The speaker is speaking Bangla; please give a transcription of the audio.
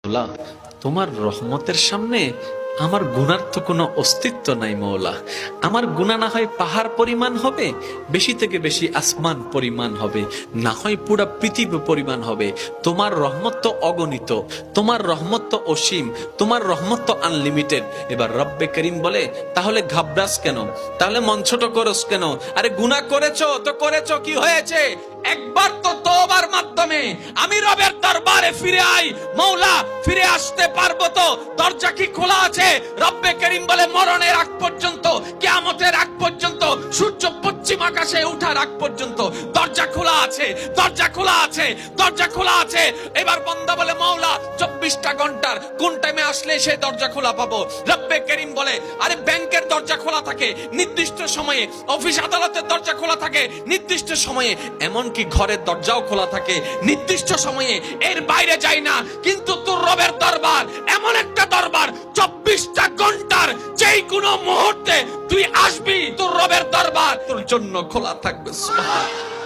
মৌলা, তোমার রহমতের সামনে আমার গুনার তো কোনো অস্তিত্ব নাই মৌলা। আমার গুনাহ না হয় পাহাড় পরিমাণ হবে, বেশি থেকে বেশি আসমান পরিমাণ হবে, না হয় পুরা পৃথিবী পরিমাণ হবে। তোমার রহমত তো অগণিত, তোমার রহমত তো অসীম, তোমার রহমত তো আনলিমিটেড। এবার রব্বে করিম বলে, তাহলে ঘাবড়াস কেন, তাহলে মন ছোট করস কেন? আরে গুনাহ করেছো তো করেছো, কি হয়েছে? একবার তো তওবার মাধ্যমে আমি রবের দরবারে ফিরে আই। মৌলা, ফিরে আসতে পারবো তো? দরজা কি খোলা আছে? রব্বে করিম বলে, মরণের আগ পর্যন্ত, কিয়ামতের আগ পর্যন্ত, সূর্য পশ্চিম আকাশে ওঠার আগ পর্যন্ত দরজা খোলা আছে, দরজা খোলা আছে, দরজা খোলা আছে। এবার বান্দা বলে, মৌলা 24টা ঘন্টার কোন টাইমে আসলে সে দরজা খোলা পাবো? রব্বে করিম বলে, আরে ব্যাংকের দরজা খোলা থাকে নির্দিষ্ট সময়ে, অফিস আদালতের দরজা খোলা থাকে নির্দিষ্ট সময়ে, এমনকি ঘরের দরজাও খোলা থাকে নির্দিষ্ট সময়ে, এর বাইরে যাই না। কিন্তু তোর রবের দরবার এমন একটা দরবার, 24টা ঘন্টার যেই কোনো মুহূর্তে তুই আসবি, তোর রবের দরবার তোর জন্য খোলা থাকবে। সুবহানাল্লাহ।